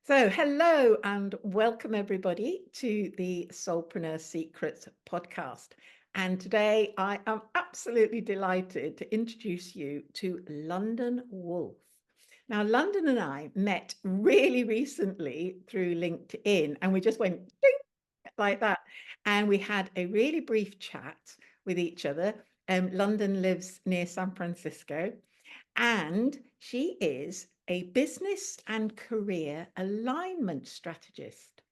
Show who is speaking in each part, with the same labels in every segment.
Speaker 1: So, hello and welcome everybody to the Soulpreneur Secrets podcast. And today I am absolutely delighted to introduce you to London Wolfe. Now, London and I met really recently through LinkedIn, and we just went ding, like that. And we had a really brief chat with each other. London lives near San Francisco, and she is a business and career alignment strategist.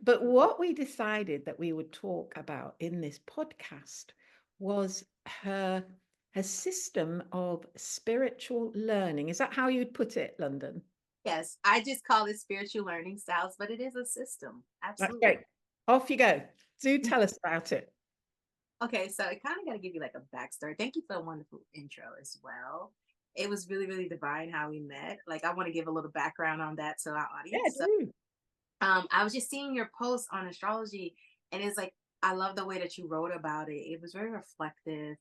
Speaker 1: But what we decided that we would talk about in this podcast was her system of spiritual learning. Is that how you'd put it, London?
Speaker 2: Yes, I just call it spiritual learning styles, but it is a system.
Speaker 1: That's
Speaker 2: Absolutely.
Speaker 1: great. Off you go. Do tell us about it.
Speaker 2: Okay, so I kind of got to give you like a backstory. Thank you for a wonderful intro as well. It was really, really divine how we met. Like, I want to give a little background on that to our
Speaker 1: Yeah,
Speaker 2: audience. So,
Speaker 1: do.
Speaker 2: I was just seeing your post on astrology, and it's like, I love the way that you wrote about it. It was very reflective,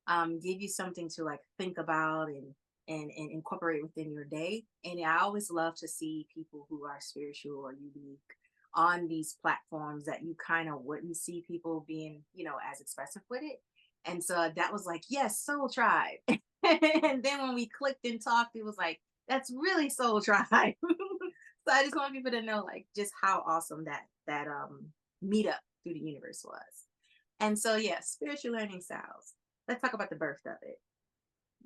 Speaker 2: gave you something to like think about and incorporate within your day. And I always love to see people who are spiritual or unique on these platforms that you kind of wouldn't see people being, as expressive with it. And so that was like, yes, Soul Tribe. And then when we clicked and talked, it was like, that's really Soul Tribe. So I just want people to know like just how awesome that meetup through the universe was. And so yeah, spiritual learning styles. Let's talk about the birth of it.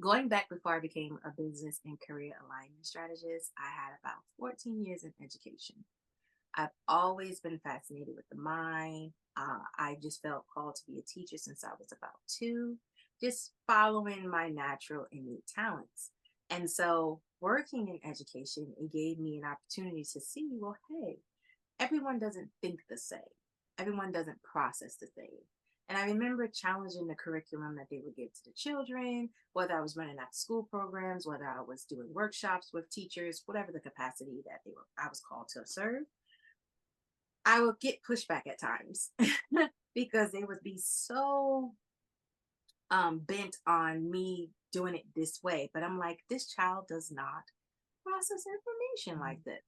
Speaker 2: Going back before I became a business and career alignment strategist, I had about 14 years in education. I've always been fascinated with the mind. I just felt called to be a teacher since I was about two, just following my natural innate talents. And so, working in education, it gave me an opportunity to see, well, hey, everyone doesn't think the same, everyone doesn't process the same. And I remember challenging the curriculum that they would give to the children, whether I was running after school programs, whether I was doing workshops with teachers, whatever the capacity that I was called to serve. I would get pushback at times because they would be so bent on me doing it this way. But I'm like, this child does not process information like that.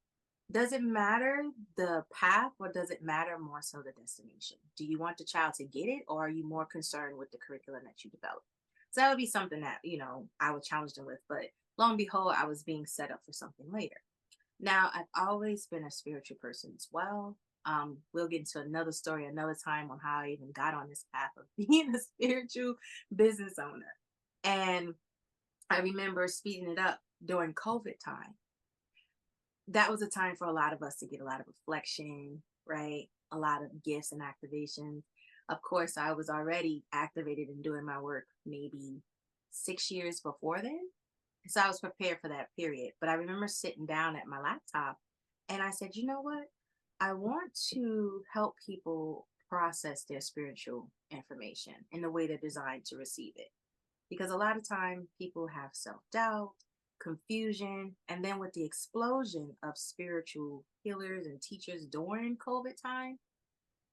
Speaker 2: Does it matter the path or does it matter more so the destination? Do you want the child to get it or are you more concerned with the curriculum that you develop? So that would be something that, I would challenge them with. But lo and behold, I was being set up for something later. Now, I've always been a spiritual person as well. We'll get into another story another time on how I even got on this path of being a spiritual business owner. And I remember speeding it up during COVID time. That was a time for a lot of us to get a lot of reflection, right? A lot of gifts and activations. Of course, I was already activated and doing my work maybe 6 years before then. So I was prepared for that period. But I remember sitting down at my laptop and I said, you know what? I want to help people process their spiritual information in the way they're designed to receive it. Because a lot of time people have self-doubt, confusion, and then with the explosion of spiritual healers and teachers during COVID time,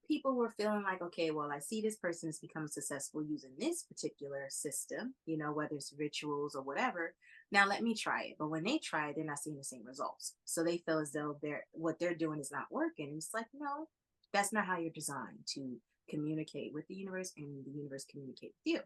Speaker 2: people were feeling like, okay, well, I see this person's become successful using this particular system, whether it's rituals or whatever. Now let me try it. But when they try it, they're not seeing the same results. So they feel as though what they're doing is not working. It's like, no, that's not how you're designed to communicate with the universe and the universe communicate with you.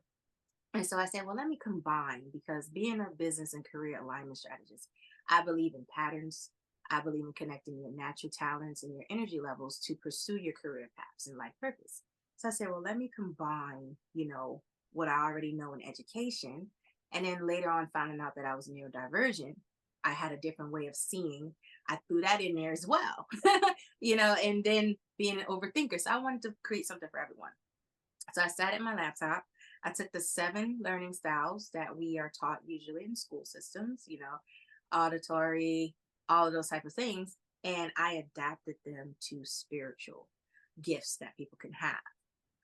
Speaker 2: And so I said, well, let me combine because being a business and career alignment strategist, I believe in patterns. I believe in connecting your natural talents and your energy levels to pursue your career paths and life purpose. So I said, well, let me combine, what I already know in education. And then later on, finding out that I was neurodivergent, I had a different way of seeing. I threw that in there as well, and then being an overthinker. So I wanted to create something for everyone. So I sat at my laptop. I took the 7 learning styles that we are taught usually in school systems, auditory, all of those type of things, and I adapted them to spiritual gifts that people can have,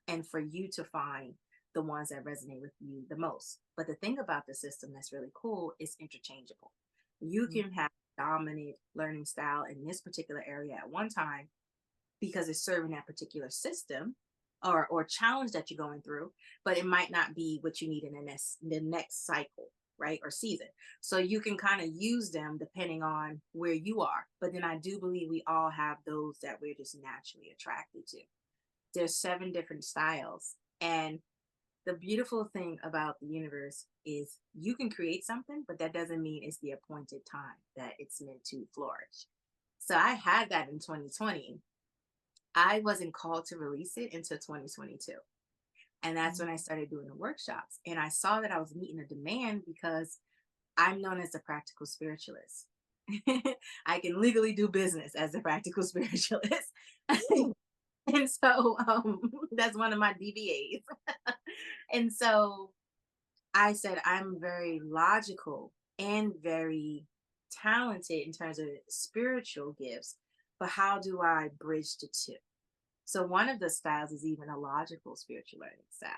Speaker 2: and for you to find the ones that resonate with you the most. But the thing about the system that's really cool is interchangeable. You
Speaker 1: Mm.
Speaker 2: can have dominant learning style in this particular area at one time because it's serving that particular system or challenge that you're going through, but it might not be what you need in the next cycle. right? Or season. So you can kind of use them depending on where you are. But then I do believe we all have those that we're just naturally attracted to. There's 7 different styles. And the beautiful thing about the universe is you can create something, but that doesn't mean it's the appointed time that it's meant to flourish. So I had that in 2020. I wasn't called to release it until 2022. And that's when I started doing the workshops. And I saw that I was meeting a demand because I'm known as a practical spiritualist. I can legally do business as a practical spiritualist.
Speaker 1: Mm.
Speaker 2: And so that's one of my DBAs. And so I said, I'm very logical and very talented in terms of spiritual gifts, but how do I bridge the two? So one of the styles is even a logical spiritual learning style.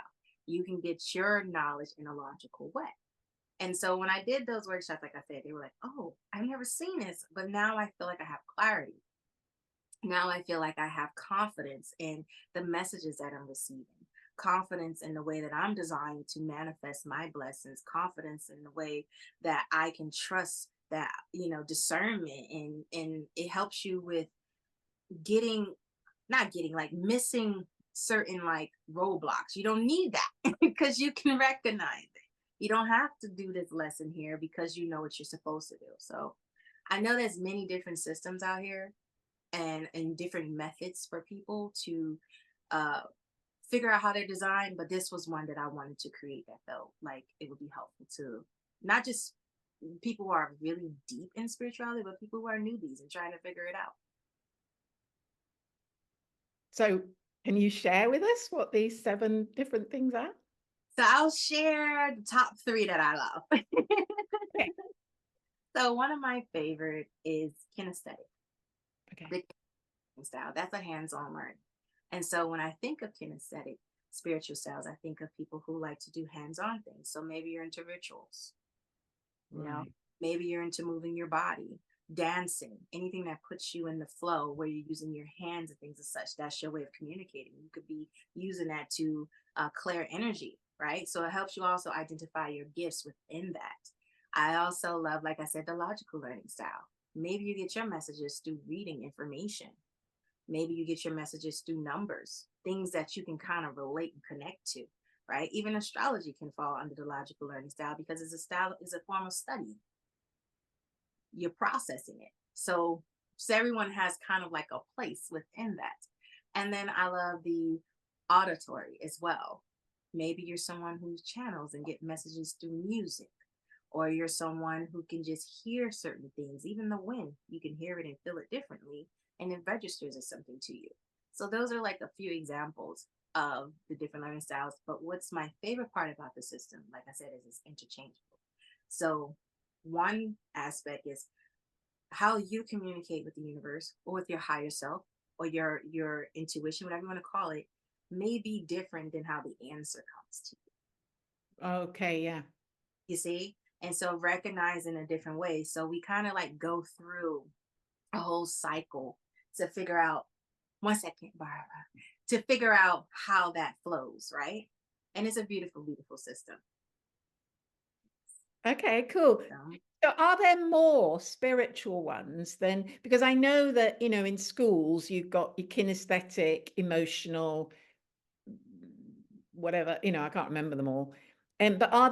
Speaker 2: You can get your knowledge in a logical way. And so when I did those workshops, like I said, they were like, oh, I've never seen this, but now I feel like I have clarity. Now I feel like I have confidence in the messages that I'm receiving, confidence in the way that I'm designed to manifest my blessings, confidence in the way that I can trust that, discernment, and it helps you with getting not getting like missing certain like roadblocks. You don't need that because you can recognize it. You don't have to do this lesson here because you know what you're supposed to do. So I know there's many different systems out here and different methods for people to uh figure out how they're designed, but this was one that I wanted to create that felt like it would be helpful to not just people who are really deep in spirituality, but people who are newbies and trying to figure it out.
Speaker 1: So can you share with us what these 7 different things are?
Speaker 2: So I'll share the top 3 that I love.
Speaker 1: Okay.
Speaker 2: So one of my favorite is kinesthetic,
Speaker 1: Okay.
Speaker 2: the style. That's a hands-on learning. And so when I think of kinesthetic spiritual styles, I think of people who like to do hands-on things. So maybe you're into rituals, you know,
Speaker 1: Right.
Speaker 2: maybe you're into moving your body, dancing, anything that puts you in the flow where you're using your hands and things as such. That's your way of communicating. You could be using that to clear energy, right? So it helps you also identify your gifts within that. I also love, like I said, the logical learning style. Maybe you get your messages through reading information. Maybe you get your messages through numbers, things that you can kind of relate and connect to, right? Even astrology can fall under the logical learning style because it's a style, is a form of study. You're processing it. So everyone has kind of like a place within that. And then I love the auditory as well. Maybe you're someone who channels and get messages through music, or you're someone who can just hear certain things, even the wind, you can hear it and feel it differently, and it registers as something to you. So those are like a few examples of the different learning styles. But what's my favorite part about the system, like I said, is it's interchangeable. So one aspect is how you communicate with the universe or with your higher self or your intuition, whatever you want to call it, may be different than how the answer comes to
Speaker 1: Okay, yeah.
Speaker 2: you. You see? And so recognizing a different way. So we kind of like go through a whole cycle to figure out 1 second, Barbara, to figure out how that flows, right? And it's a beautiful, beautiful system.
Speaker 1: Okay, cool.
Speaker 2: So,
Speaker 1: So are there more spiritual ones than, because I know that, in schools you've got your kinesthetic, emotional, whatever, I can't remember them all. But are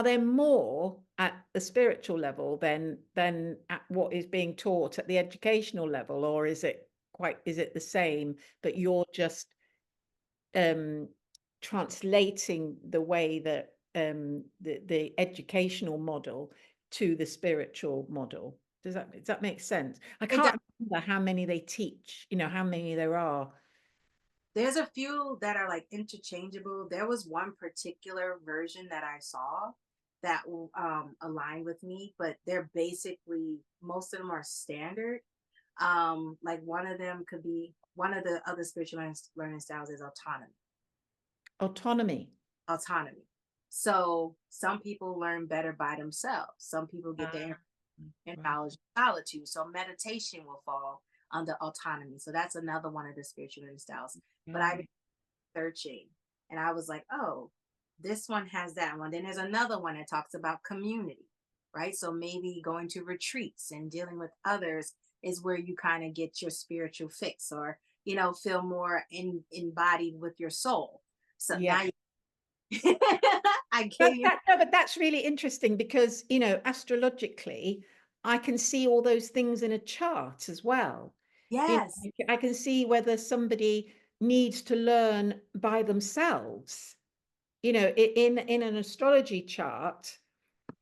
Speaker 1: there more at the spiritual level than at what is being taught at the educational level, or is it the same, but you're just um translating the way that the educational model to the spiritual model? Does that make sense? I
Speaker 2: it does.
Speaker 1: can't remember how many they teach, how many there are.
Speaker 2: There's a few that are like interchangeable. There was one particular version that I saw that will align with me, but they're basically, most of them are standard. Like one of them could be, one of the other spiritual learning styles is autonomy.
Speaker 1: Autonomy.
Speaker 2: Autonomy. So some people learn better by themselves. Some people get their
Speaker 1: Right.
Speaker 2: knowledge in solitude. So meditation will fall under autonomy. So that's another one of the spiritual learning styles. But I've been
Speaker 1: Right.
Speaker 2: searching and I was like, oh, This one has that one. Then there's another one that talks about community, right? So maybe going to retreats and dealing with others is where you kind of get your spiritual fix, or, feel more embodied with your soul. So
Speaker 1: Yeah.
Speaker 2: now I gave you.
Speaker 1: No, but that's really interesting because, astrologically, I can see all those things in a chart as well.
Speaker 2: Yes.
Speaker 1: I can see whether somebody needs to learn by themselves. In an astrology chart,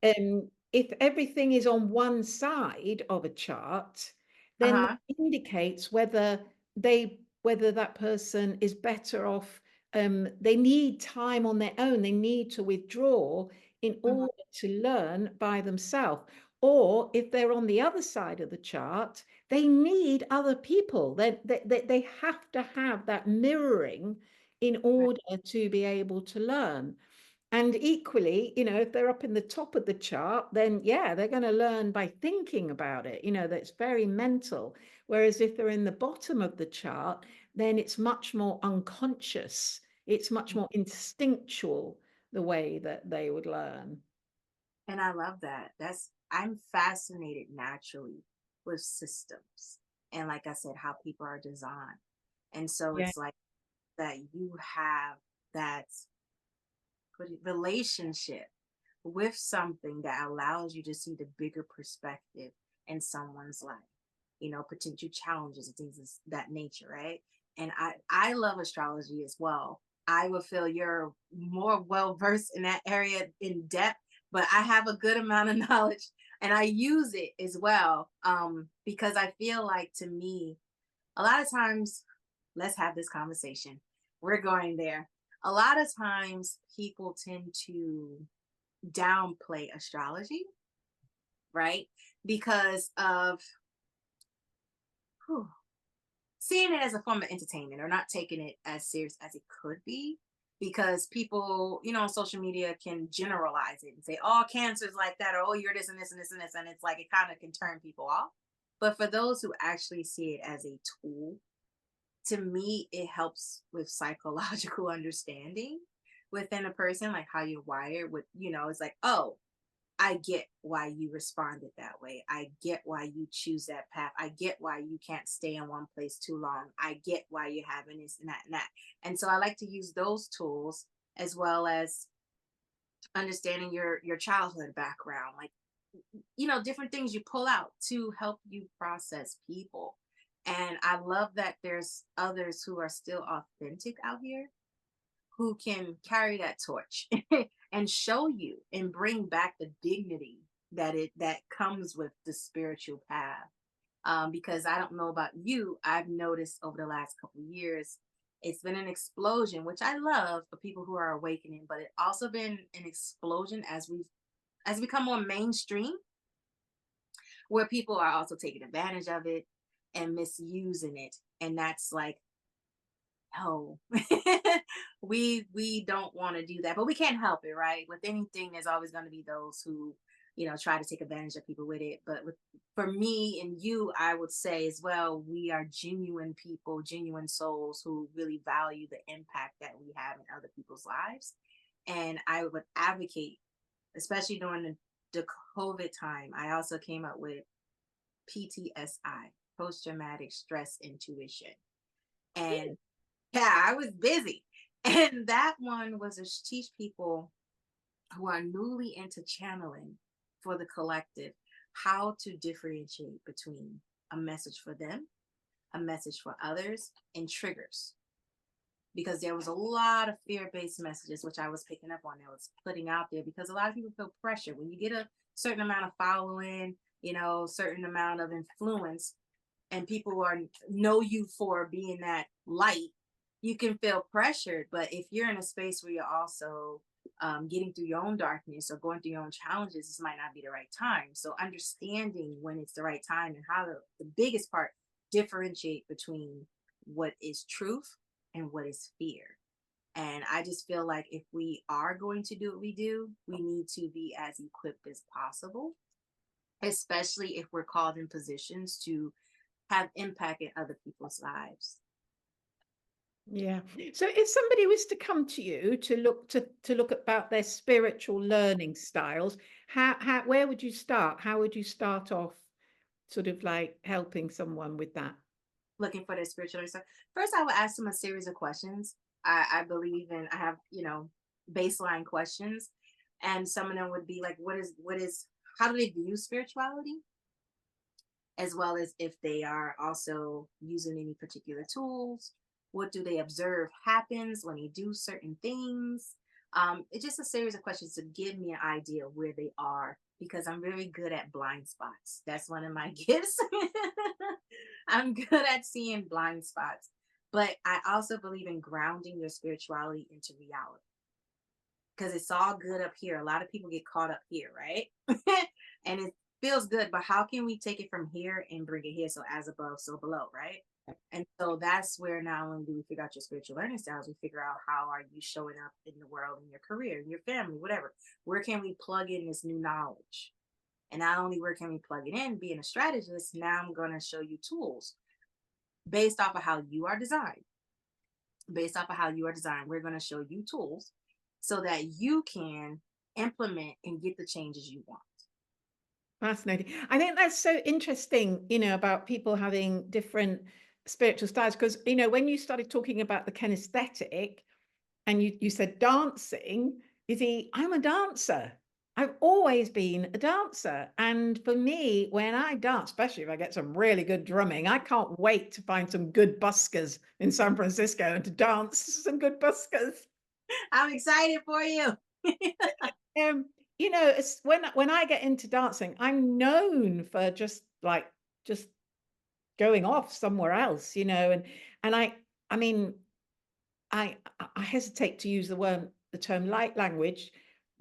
Speaker 1: if everything is on one side of a chart, then
Speaker 2: Uh-huh.
Speaker 1: that indicates whether that person is better off. They need time on their own. They need to withdraw in
Speaker 2: Mhm.
Speaker 1: order to learn by themselves. Or if they're on the other side of the chart, they need other people. They have to have that mirroring in
Speaker 2: Right.
Speaker 1: order to be able to learn. And equally, if they're up in the top of the chart, then yeah, they're going to learn by thinking about it. That's very mental. Whereas if they're in the bottom of the chart, then it's much more unconscious. It's much more instinctual, the way that they would learn.
Speaker 2: And I love that. I'm fascinated naturally with systems. And like I said, how people are designed. And so
Speaker 1: Yeah.
Speaker 2: it's like that you have that relationship with something that allows you to see the bigger perspective in someone's life, potential challenges and things of that nature, right? And I love astrology as well. I would feel you're more well versed in that area in depth, but I have a good amount of knowledge and I use it as well, because I feel like, to me, a lot of times, let's have this conversation. We're going there. A lot of times people tend to downplay astrology, right? Because of, whew, seeing it as a form of entertainment, or not taking it as serious as it could be. Because people, on social media can generalize it and say, oh, cancer's like that, or oh, you're this and this and this and this. And it's like it kind of can turn people off. But for those who actually see it as a tool, to me, it helps with psychological understanding within a person, like how you're wired. With, it's like, oh, I get why you responded that way. I get why you choose that path. I get why you can't stay in one place too long. I get why you're having this and that and that. And so I like to use those tools, as well as understanding your childhood background, like, different things you pull out to help you process people. And I love that there's others who are still authentic out here, who can carry that torch and show you and bring back the dignity that comes with the spiritual path. Because I don't know about you, I've noticed over the last couple of years, it's been an explosion, which I love, for people who are awakening, but it also been an explosion as become more mainstream, where people are also taking advantage of it and misusing it. And that's like, no, we don't want to do that, but we can't help it, right? With anything, there's always going to be those who, try to take advantage of people with it. But for me and you, I would say as well, we are genuine people, genuine souls who really value the impact that we have in other people's lives. And I would advocate, especially during the COVID time, I also came up with PTSI, post traumatic stress intuition. And yeah, I was busy. And that one was to teach people who are newly into channeling for the collective how to differentiate between a message for them, a message for others, and triggers. Because there was a lot of fear-based messages which I was picking up on, that was putting out there, because a lot of people feel pressure when you get a certain amount of following, certain amount of influence, and people are know you for being that light. You can feel pressured. But if you're in a space where you're also getting through your own darkness or going through your own challenges, this might not be the right time. So understanding when it's the right time, and how the biggest part, differentiate between what is truth and what is fear. And I just feel like if we are going to do what we do, we need to be as equipped as possible, especially if we're called in positions to have impact in other people's lives.
Speaker 1: Yeah. So if somebody was to come to you to look about their spiritual learning styles, how where would you start? How would you start off sort of like helping someone with that?
Speaker 2: Looking for their spiritual learning. So first, I would ask them a series of questions. I believe in, I have, baseline questions. And some of them would be like, how do they view spirituality? As well as if they are also using any particular tools. What do they observe happens when they do certain things? It's just a series of questions to give me an idea of where they are because I'm very good at blind spots. That's one of my gifts. I'm good at seeing blind spots. But I also believe in grounding your spirituality into reality because it's all good up here. A lot of people get caught up here, right? And it feels good, but how can we take it from here and bring it here? So as above, so below, right? And so that's where not only do we figure out your spiritual learning styles, we figure out how are you showing up in the world, in your career, in your family, whatever. Where can we plug in this new knowledge? And not only where can we plug it in, being a strategist, now I'm going to show you tools based off of how you are designed. Based off of how you are designed, we're going to show you tools so that you can implement and get the changes you want.
Speaker 1: Fascinating. I think that's so interesting, about people having different spiritual styles. Because, when you started talking about the kinesthetic and you said dancing, you see, I'm a dancer. I've always been a dancer. And for me, when I dance, especially if I get some really good drumming, I can't wait to find some good buskers in San Francisco and to dance some good buskers.
Speaker 2: I'm excited for you.
Speaker 1: Um, it's when I get into dancing, I'm known for just going off somewhere else, and I mean, I hesitate to use the term light language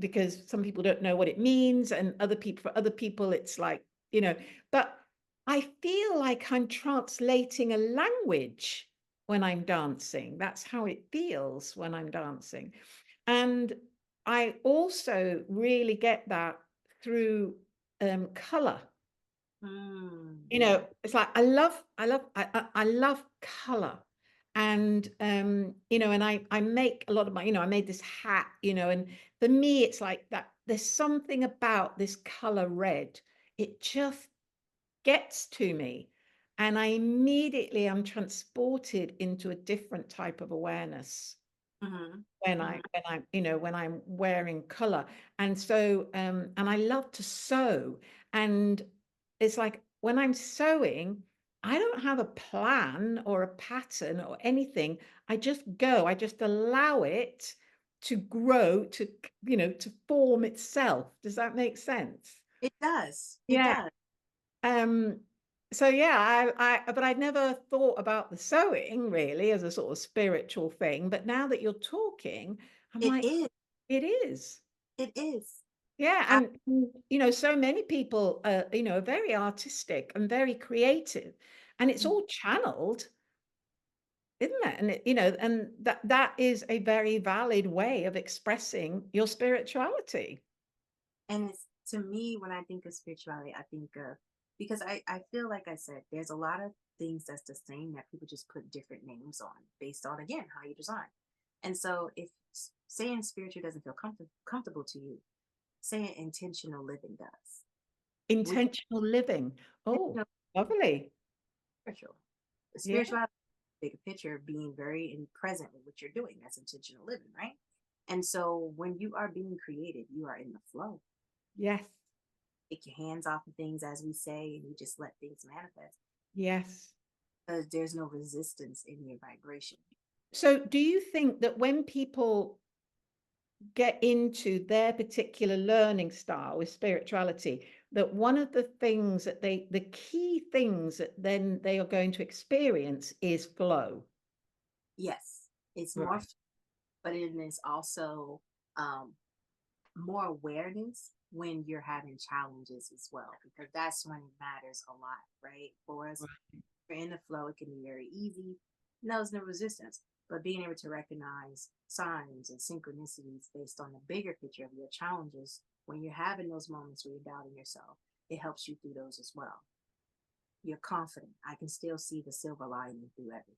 Speaker 1: because some people don't know what it means, and for other people, it's like, but I feel like I'm translating a language when I'm dancing. That's how it feels when I'm dancing. And I also really get that through color.
Speaker 2: Mm.
Speaker 1: It's like I love color. And and I make a lot of my, I made this hat, and for me it's like that there's something about this color red. It just gets to me. And I immediately am transported into a different type of awareness
Speaker 2: Mhm. Mhm.
Speaker 1: when I'm wearing color. And so and I love to sew. And it's like when I'm sewing, I don't have a plan or a pattern or anything. I just allow it to grow, to form itself. Does that make sense?
Speaker 2: It does. It
Speaker 1: Yeah.
Speaker 2: does.
Speaker 1: Um, so yeah, but I'd never thought about the sewing really as a sort of spiritual thing. But now that you're talking, I'm
Speaker 2: It
Speaker 1: like,
Speaker 2: is.
Speaker 1: it is.
Speaker 2: It is.
Speaker 1: Yeah.
Speaker 2: I,
Speaker 1: And so many people are very artistic and very creative, and it's all channeled, isn't it? And and that is a very valid way of expressing your spirituality.
Speaker 2: and it's to me when I think of spirituality, I think of because I feel like I said there's a lot of things that's the same that people just put different names on based on again how you design. And so if saying spiritual doesn't feel comfortable to you, saying intentional living does. Which
Speaker 1: Intentional living. Oh,
Speaker 2: intentional
Speaker 1: lovely.
Speaker 2: spiritual. The
Speaker 1: Yeah.
Speaker 2: spirituality bigger picture of being very in present with what you're doing. That's intentional living, right? And so when you are being creative, you are in the flow.
Speaker 1: Yes.
Speaker 2: Take your hands off of things, as we say, and you just let things manifest
Speaker 1: Yes.
Speaker 2: because there's no resistance in your vibration.
Speaker 1: So do you think that when people get into their particular learning style with spirituality, that one of the key things that then they are going to experience is flow?
Speaker 2: Yes, it's more,
Speaker 1: Right.
Speaker 2: but it is also um, more awareness when you're having challenges as well, because that's when it matters a lot, right? For us, we're in the flow, it can be very easy. No, there's no resistance. But being able to recognize signs and synchronicities based on the bigger picture of your challenges, when you're having those moments where you're doubting yourself, it helps you through those as well. You're confident. I can still see the silver lining through everything.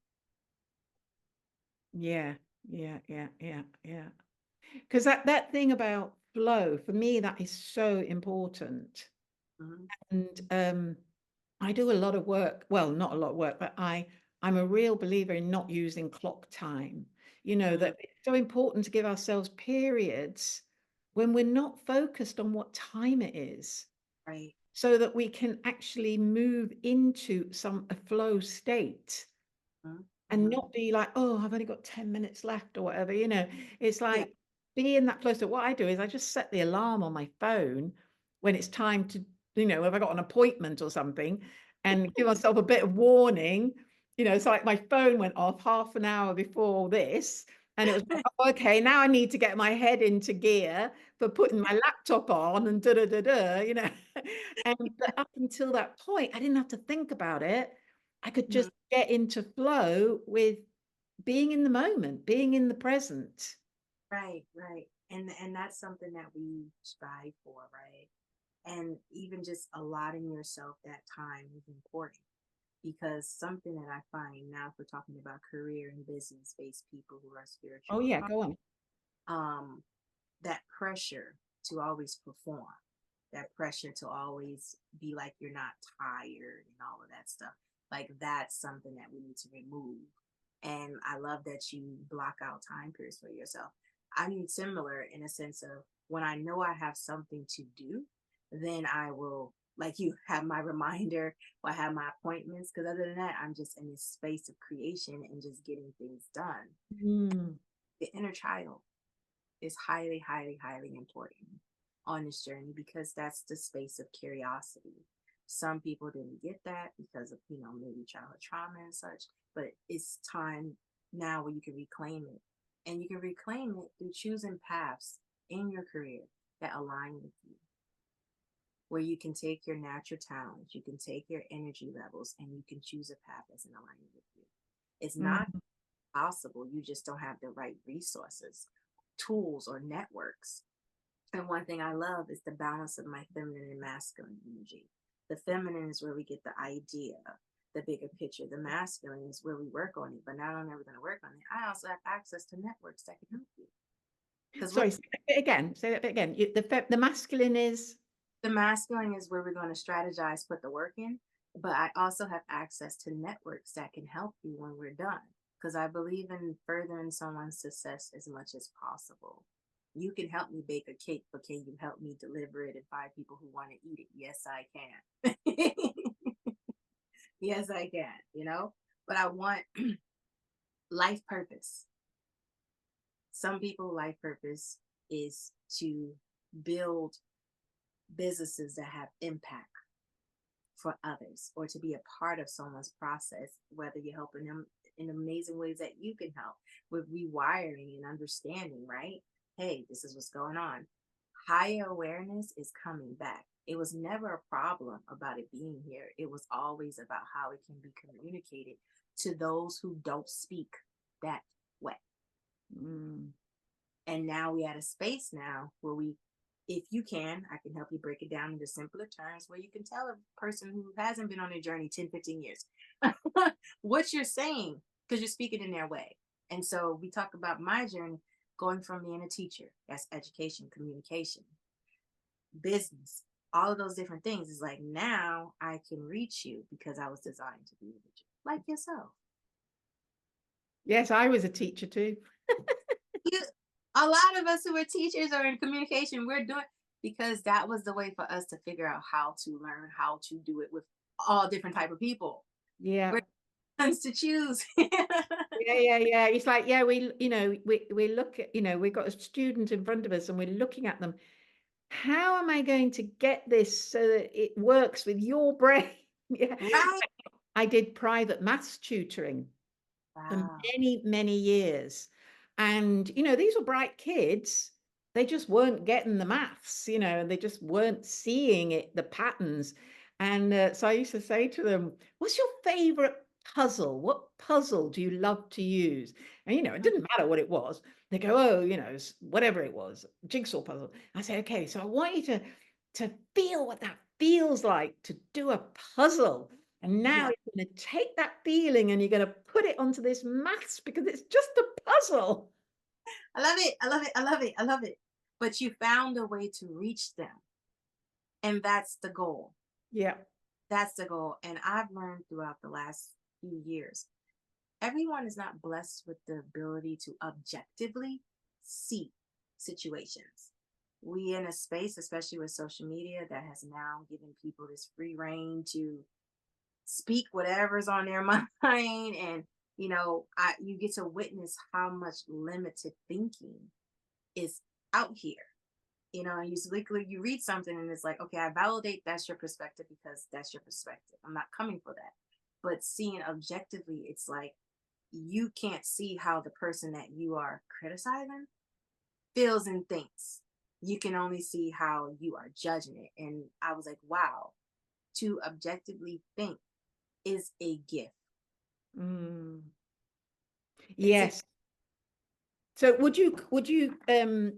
Speaker 1: Yeah, yeah, yeah, yeah, yeah. Because that thing about flow, for me, that is so important.
Speaker 2: Mhm.
Speaker 1: And I do a lot of work. Well, not a lot of work, but I'm a real believer in not using clock time. You know,
Speaker 2: Mm,
Speaker 1: that it's so important to give ourselves periods when we're not focused on what time it is,
Speaker 2: right.
Speaker 1: so that we can actually move into a flow state
Speaker 2: Mhm.
Speaker 1: and
Speaker 2: Mhm.
Speaker 1: not be like, oh, I've only got 10 minutes left or whatever, it's
Speaker 2: Yeah.
Speaker 1: like be in that flow. So what I do is I just set the alarm on my phone when it's time to, if I got an appointment or something, and give myself a bit of warning. It's like my phone went off half an hour before this, and it was like, "Oh, okay, now I need to get my head into gear for putting my laptop on and da da da da. And but up until that point, I didn't have to think about it. I could
Speaker 2: Mhm.
Speaker 1: just get into flow with being in the moment, being in the present.
Speaker 2: Right, right. And that's something that we strive for, right? And even just allotting yourself that time is important because something that I find now, if we're talking about career and business based people who are
Speaker 1: Oh,
Speaker 2: spiritual,
Speaker 1: yeah, go on.
Speaker 2: um, that pressure to always perform, that pressure to always be like you're not tired and all of that stuff. Like that's something that we need to remove. And I love that you block out time periods for yourself. I mean, similar in a sense of when I know I have something to do, then I will, like you, have my reminder or have my appointments. Because other than that, I'm just in this space of creation and just getting things done.
Speaker 1: Mm.
Speaker 2: The inner child is highly, highly, highly important on this journey because that's the space of curiosity. Some people didn't get that because of, maybe childhood trauma and such, but it's time now where you can reclaim it. And you can reclaim it through choosing paths in your career that align with you, where you can take your natural talents, you can take your energy levels, and you can choose a path that's in alignment with you. It's not
Speaker 1: Mm.
Speaker 2: possible. You just don't have the right resources, tools, or networks. And one thing I love is the balance of my feminine and masculine energy. The feminine is where we get the idea, the bigger picture. The masculine is where we work on it, but not only are we going to work on it, I also have access to networks that can help you. Because what
Speaker 1: Sorry, say that bit again. Say that bit again. The masculine is.
Speaker 2: the masculine is where we're going to strategize, put the work in, but I also have access to networks that can help you when we're done. Because I believe in furthering someone's success as much as possible. You can help me bake a cake, but can you help me deliver it and find people who want to eat it? Yes, I can. Yes, I can. But I want life purpose. Some people, life purpose is to build businesses that have impact for others or to be a part of someone's process, whether you're helping them in amazing ways that you can help with rewiring and understanding, right? Hey, this is what's going on. Higher awareness is coming back. It was never a problem about it being here. It was always about how it can be communicated to those who don't speak that way.
Speaker 1: Mm.
Speaker 2: And now we at a space now where if you can, I can help you break it down into simpler terms where you can tell a person who hasn't been on a journey 10, 15 years what you're saying because you're speaking in their way. And so we talk about my journey going from being a teacher, that's education, communication, business, all of those different things. Is like now I can reach you because I was designed to be with you, like yourself.
Speaker 1: Yes, I was a teacher too.
Speaker 2: You, a lot of us who are teachers or in communication, we're doing because that was the way for us to figure out how to learn how to do it with all different type of people.
Speaker 1: Yeah.
Speaker 2: We're ones to choose.
Speaker 1: Yeah, yeah, yeah. It's like, yeah, we look at, we've got a student in front of us and we're looking at them. How am I going to get this so that it works with your brain? Yeah.
Speaker 2: Right.
Speaker 1: I did private maths tutoring for
Speaker 2: Wow.
Speaker 1: many, many years. And, these were bright kids. They just weren't getting the maths, and they just weren't seeing it, the patterns. And so I used to say to them, what's your favorite puzzle? What puzzle do you love to use? And, it didn't matter what it was. They go, oh, whatever it was, jigsaw puzzle. I say, okay, so I want you to feel what that feels like to do a puzzle. And now
Speaker 2: Yeah.
Speaker 1: you're going to take that feeling and you're going to put it onto this maths because it's just a puzzle.
Speaker 2: I love it. I love it. I love it. I love it. But you found a way to reach them. And that's the goal.
Speaker 1: Yeah.
Speaker 2: That's the goal. And I've learned throughout the last few years, everyone is not blessed with the ability to objectively see situations. We in a space, especially with social media, that has now given people this free reign to speak whatever's on their mind. And you get to witness how much limited thinking is out here. And you read something and it's like, okay, I validate that's your perspective because that's your perspective. I'm not coming for that. But seeing objectively, it's like you can't see how the person that you are criticizing feels and thinks. You can only see how you are judging it. And I was like, wow, to objectively think is a gift.
Speaker 1: Mm.
Speaker 2: It's a
Speaker 1: Yes. So would you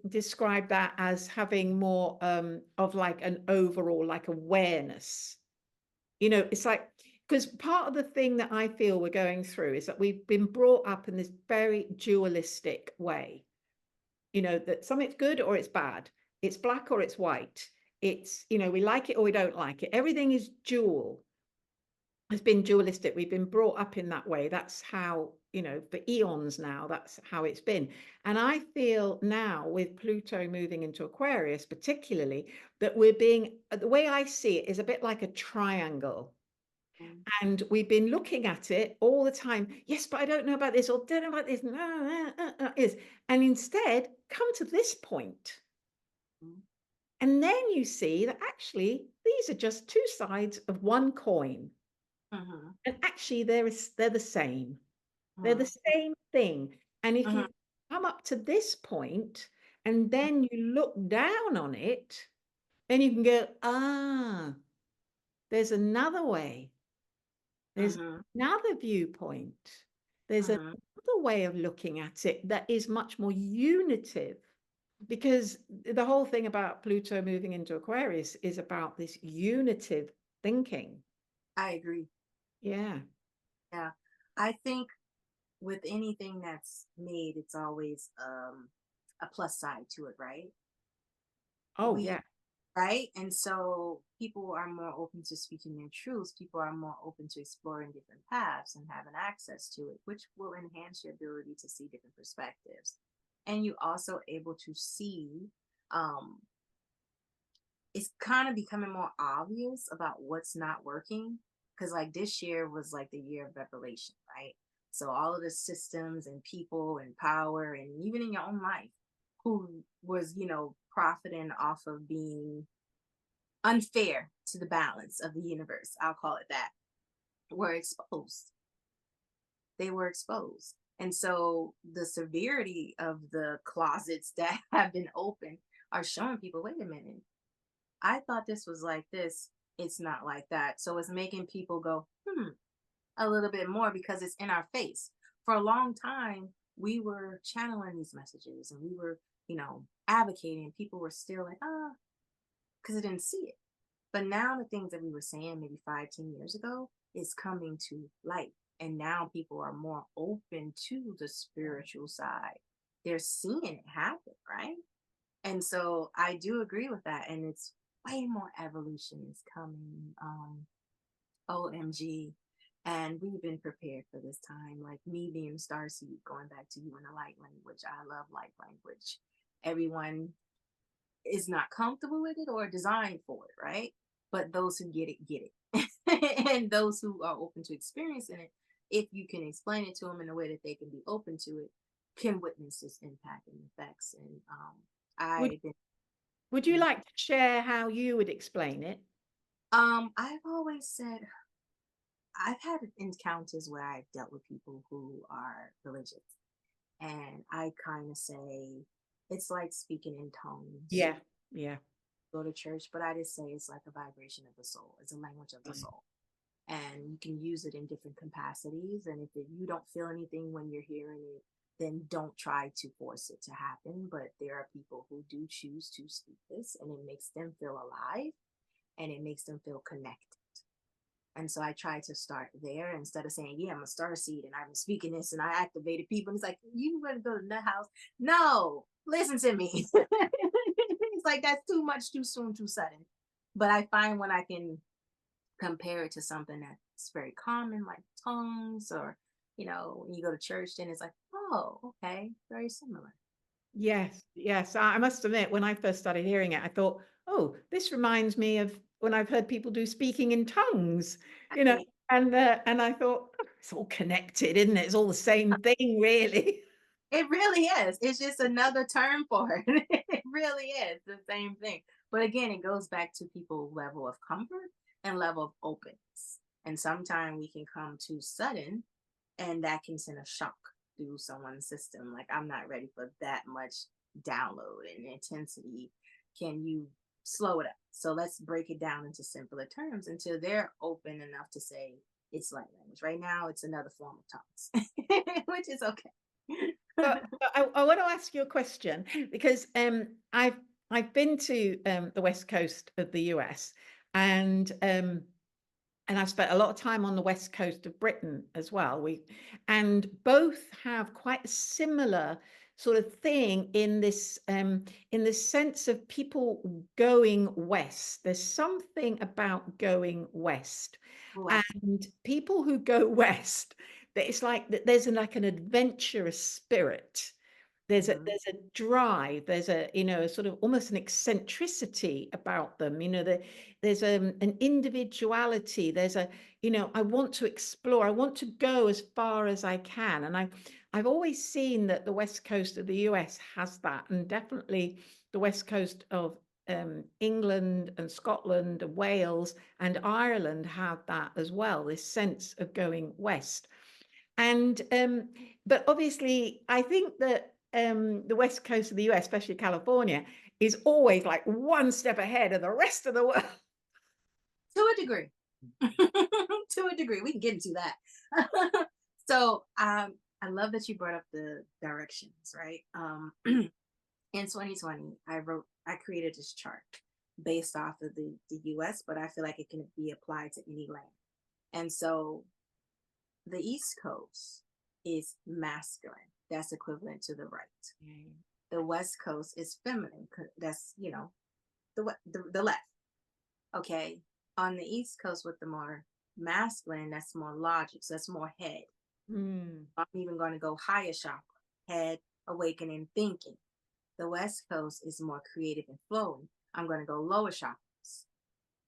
Speaker 1: describe that as having more of like an overall like awareness? It's like, because part of the thing that I feel we're going through is that we've been brought up in this very dualistic way, that something's good or it's bad. It's black or it's white. We like it or we don't like it. Everything is dual. Has been dualistic. We've been brought up in that way. That's how, for eons now, that's how it's been. And I feel now with Pluto moving into Aquarius, particularly, that the way I see it is a bit like a triangle.
Speaker 2: mm,
Speaker 1: And we've been looking at it all the time. Yes, but I don't know about this, or don't know about this. Is. And instead, come to this point.
Speaker 2: mm,
Speaker 1: And then you see that actually these are just two sides of one coin.
Speaker 2: mhm,
Speaker 1: And actually, they're the same. They're the
Speaker 2: mhm,
Speaker 1: same thing. And if
Speaker 2: mhm,
Speaker 1: you come up to this point and then you look down on it, then you can go, there's another way. There's
Speaker 2: mhm,
Speaker 1: another viewpoint. There's
Speaker 2: mhm.
Speaker 1: another way of looking at it that is much more unitive. Because the whole thing about Pluto moving into Aquarius is about this unitive thinking.
Speaker 2: I agree.
Speaker 1: Yeah.
Speaker 2: Yeah. I think with anything that's made, it's always a plus side to it, right?
Speaker 1: Oh,
Speaker 2: We
Speaker 1: yeah.
Speaker 2: right? And so people are more open to speaking their truths. People are more open to exploring different paths and having access to it, which will enhance your ability to see different perspectives. And you also able to see um it's kind of becoming more obvious about what's not working. Because like this year was like the year of revelation, right? So all of the systems and people and power and even in your own life who was profiting off of being unfair to the balance of the universe, I'll call it that, were exposed. They were exposed. And so the severity of the closets that have been open are showing people, wait a minute, I thought this was like this. It's not like that. So it's making people go, a little bit more because it's in our face. For a long time, we were channeling these messages and we were, advocating. People were still like, because they didn't see it. But now the things that we were saying maybe 5, 10 years ago is coming to light. And now people are more open to the spiritual side. They're seeing it happen, right? And so I do agree with that. And it's way more evolution is coming. OMG. And we've been prepared for this time. Like me being starseed, going back to you in the light language. I love light language. Everyone is not comfortable with it or designed for it, right? But those who get it. And those who are open to experiencing it, if you can explain it to them in a way that they can be open to it, can witness its impact and effects. And
Speaker 1: Would
Speaker 2: I've been,
Speaker 1: would you like to share how you would explain it?
Speaker 2: I've always said I've had encounters where I've dealt with people who are religious, and I kind of say it's like speaking in tongues.
Speaker 1: Yeah. Yeah.
Speaker 2: Go to church, but I just say it's like a vibration of the soul. It's a language of the
Speaker 1: Mm.
Speaker 2: soul, and you can use it in different capacities. And if you don't feel anything when you're hearing it, then don't try to force it to happen. But there are people who do choose to speak this, and it makes them feel alive, and it makes them feel connected. And so I try to start there instead of saying, yeah, I'm a star seed and I'm speaking this and I activated people. And it's like, you want to go to the house? No, listen to me. It's like, that's too much, too soon, too sudden. But I find when I can compare it to something that's very common, like tongues, or, when you go to church, then it's like, oh, okay, very similar.
Speaker 1: Yes, yes. I must admit, when I first started hearing it, I thought, oh, this reminds me of when I've heard people do speaking in tongues, you know,
Speaker 2: Right.
Speaker 1: and I thought, "Oh, it's all connected, isn't it? It's all the same thing, really."
Speaker 2: It really is. It's just another term for it. It really is the same thing. But again, it goes back to people level of comfort and level of openness. And sometimes we can come too sudden and that can send a shock through someone's system. Like, I'm not ready for that much download and intensity. Can you slow it up? So let's break it down into simpler terms until they're open enough to say it's light language. Right now, it's another form of tongues, which is okay.
Speaker 1: But I want to ask you a question because I've been to the west coast of the US, and and I've spent a lot of time on the west coast of Britain as well. And both have quite a similar sort of thing in this sense of people going west. There's something about going west,
Speaker 2: Oh, absolutely.
Speaker 1: and people who go west, that it's like there's like an adventurous spirit.
Speaker 2: Mhm.
Speaker 1: There's a drive, there's a, a sort of almost an eccentricity about them. There's an individuality. There's a, I want to explore. I want to go as far as I can. And I've always seen that the west coast of the US has that, and definitely the west coast of England and Scotland and Wales and Ireland have that as well. This sense of going west. And but obviously, I think that the west coast of the US, especially California, is always like one step ahead of the rest of the world.
Speaker 2: To a degree. To a degree. We can get into that. So I love that you brought up the directions, right? In 2020, I created this chart based off of the US, but I feel like it can be applied to any land. And so the East Coast is masculine. That's equivalent to the right. The West Coast is feminine. That's, the left. Okay. On the East Coast with the more masculine, that's more logic. So that's more head.
Speaker 1: Mm.
Speaker 2: I'm even going to go higher chakra, head, awakening, thinking. The West Coast is more creative and flowing. I'm going to go lower chakras,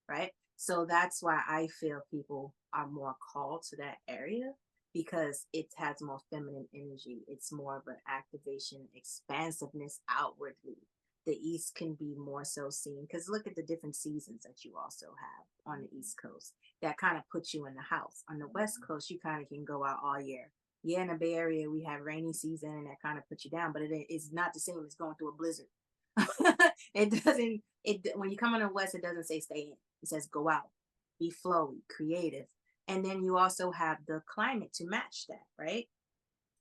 Speaker 2: right? So that's why I feel people are more called to that area because it has more feminine energy. It's more of an activation, expansiveness outwardly. The East can be more so seen because look at the different seasons that you also have on the East Coast that kind of puts you in the house. On the West Coast, you kind of can go out all year. Yeah, in the Bay Area, we have rainy season and that kind of puts you down, but it is not the same as going through a blizzard. It doesn't, when you come on the West, it doesn't say stay in. It says go out, be flowy, creative. And then you also have the climate to match that, right?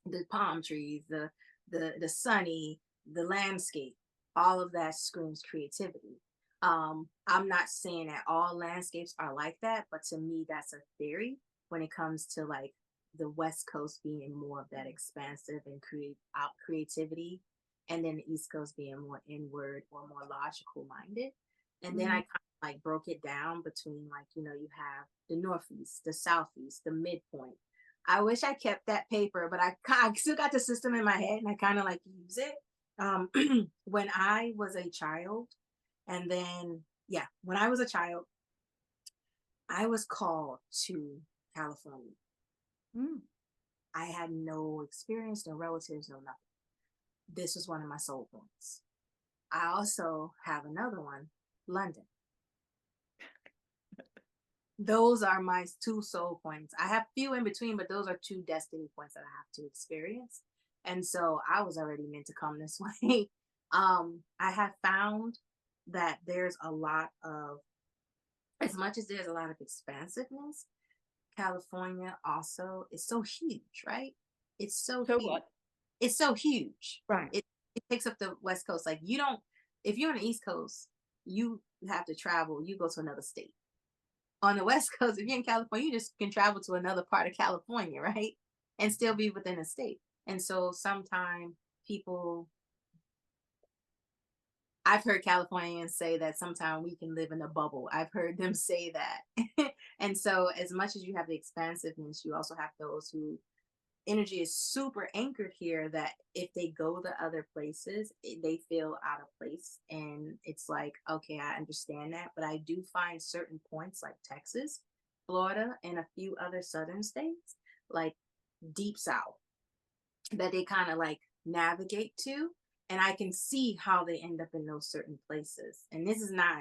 Speaker 2: The palm trees, the sunny, the landscape, all of that screams creativity. I'm not saying that all landscapes are like that, but to me, that's a theory when it comes to like the West Coast being more of that expansive and create out creativity, and then the East Coast being more inward or more logical minded. And then I
Speaker 1: Mm.
Speaker 2: kind of like broke it down between like, you have the Northeast, the Southeast, the midpoint. I wish I kept that paper, but I still got the system in my head and I kind of like use it. Um, when I was a child, and then, yeah, when I was a child, I was called to California.
Speaker 1: Mm.
Speaker 2: I had no experience, no relatives, no nothing. This was one of my soul points. I also have another one, London. Those are my two soul points. I have few in between, but those are two destiny points that I have to experience. And so I was already meant to come this way. I have found that there's a lot of, as much as there's a lot of expansiveness, California also is so huge, right? It's so
Speaker 1: So
Speaker 2: huge.
Speaker 1: what?
Speaker 2: It's so huge.
Speaker 1: Right.
Speaker 2: It takes up the West Coast. Like you don't, if you're on the East Coast, you have to travel. You go to another state. on the West Coast, if you're in California, you just can travel to another part of California, right? And still be within a state. And so sometimes people, I've heard Californians say that sometimes we can live in a bubble. I've heard them say that. And so, as much as you have the expansiveness, you also have those who energy is super anchored here that if they go to other places, they feel out of place. And it's like, okay, I understand that. But I do find certain points like Texas, Florida, and a few other southern states, like deep south, that they kind of like navigate to. And I can see how they end up in those certain places. And this is not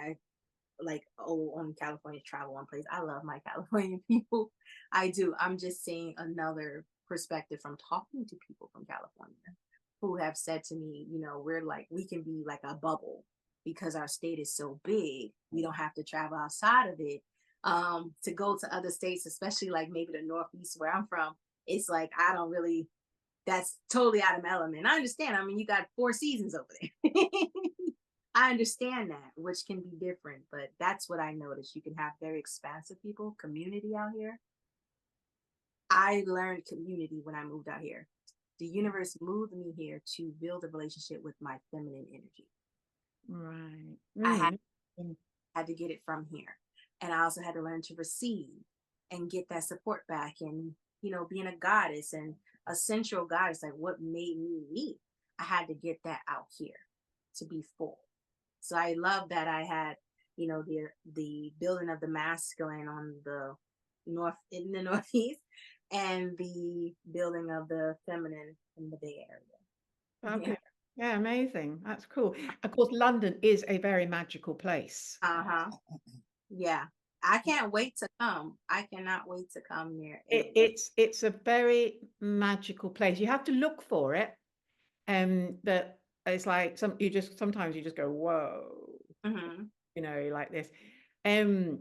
Speaker 2: like, oh, on California travel one place. I love my Californian people. I do. I'm just seeing another perspective from talking to people from California who have said to me, we're like, we can be like a bubble because our state is so big. We don't have to travel outside of it to go to other states, especially like maybe the Northeast where I'm from. It's like, I don't really, that's totally out of my element. I understand. I mean, you got 4 seasons over there. I understand that, which can be different, but that's what I noticed. You can have very expansive people, community out here. I learned community when I moved out here. The universe moved me here to build a relationship with my feminine energy.
Speaker 1: Right.
Speaker 2: I had,
Speaker 1: Mm.
Speaker 2: had to get it from here. And I also had to learn to receive and get that support back. And, being a goddess and a central goddess, like what made me me, I had to get that out here to be full. So I love that I had, the building of the masculine on the in the northeast, and the building of the feminine in the Bay Area. Yeah.
Speaker 1: Fabulous. Yeah, amazing. That's cool. Of course, London is a very magical place.
Speaker 2: Uh-huh. Yeah. I can't wait to come. I cannot wait to come near it.
Speaker 1: It's a very magical place. You have to look for it. But it's like sometimes you just go, whoa,
Speaker 2: Hmm.
Speaker 1: like this. Um,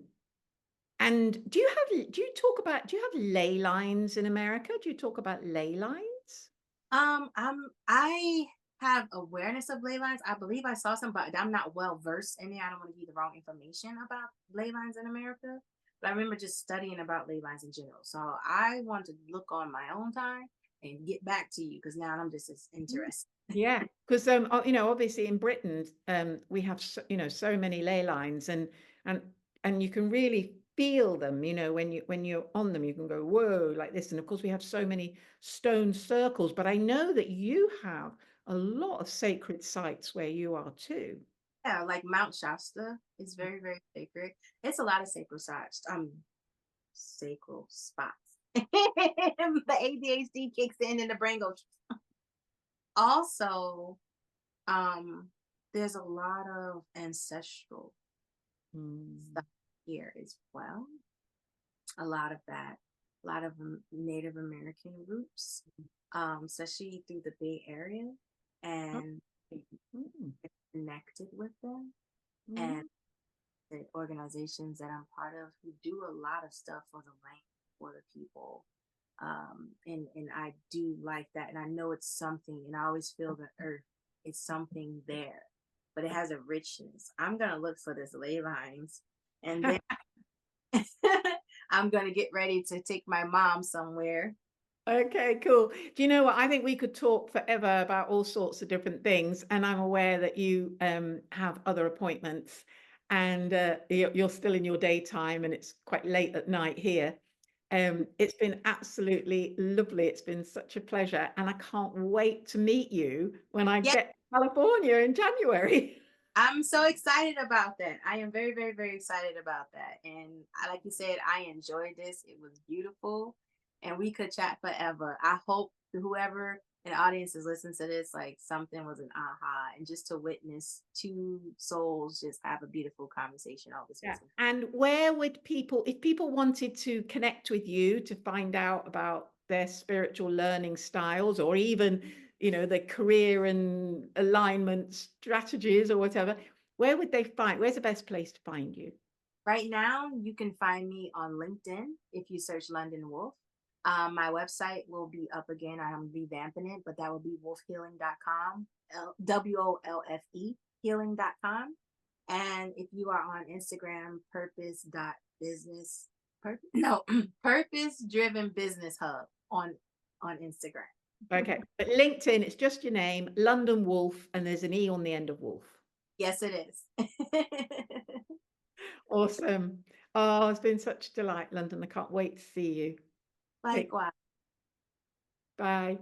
Speaker 1: and do you have ley lines in America? Do you talk about ley lines?
Speaker 2: I have awareness of ley lines. I believe I saw some, but I'm not well versed in it. I don't want to give you the wrong information about ley lines in America. But I remember just studying about ley lines in general. So I want to look on my own time and get back to you because now I'm just as interested.
Speaker 1: Yeah, because obviously in Britain, we have so many ley lines, and and you can really feel them. When you're on them, you can go whoa like this. And of course, we have so many stone circles. But I know that you have a lot of sacred sites where you are too.
Speaker 2: Yeah, like Mount Shasta is very, very sacred. It's a lot of sacred sites, sacred spots. The ADHD kicks in and the brain goes. Also, um, there's a lot of ancestral
Speaker 1: Mm.
Speaker 2: stuff here as well. A lot of that, a lot of Native American roots, especially through the Bay Area,
Speaker 1: Oh,
Speaker 2: and
Speaker 1: mm,
Speaker 2: connected with them. And
Speaker 1: mm.
Speaker 2: the organizations that I'm part of who do a lot of stuff for the land, for the people. And I do like that. And I know it's something, and I always feel the earth, it's something there, but it has a richness. I'm going to look for this ley lines, and then I'm going to get ready to take my mom somewhere.
Speaker 1: Okay, cool. Do you know what? I think we could talk forever about all sorts of different things, and I'm aware that you have other appointments, and you're still in your daytime, and it's quite late at night here. It's been absolutely lovely. It's been such a pleasure, and I can't wait to meet you when I
Speaker 2: Yeah,
Speaker 1: get to California in January.
Speaker 2: I'm so excited about that. I am very, very, very excited about that. And like you said, I enjoyed this. It was beautiful, and we could chat forever. I hope whoever in the audience is listening to this, like something was an aha, and just to witness two souls just have a beautiful conversation. All this
Speaker 1: Yeah.
Speaker 2: was
Speaker 1: And where would people, if people wanted to connect with you to find out about their spiritual learning styles, or even, their career and alignment strategies or whatever, where would they find, where's the best place to find you?
Speaker 2: right now. You can find me on LinkedIn if you search London Wolf. My website will be up again. I'm revamping it, but that will be wolfhealing.com, WOLFE healing.com. And if you are on Instagram, purpose business no purpose driven business hub on Instagram.
Speaker 1: Okay. But LinkedIn, it's just your name, London Wolfe, and there's an E on the end of Wolf.
Speaker 2: Yes, it is.
Speaker 1: Awesome. Oh, it's been such a delight, London. I can't wait to see you. Take
Speaker 2: Likewise.
Speaker 1: Bye.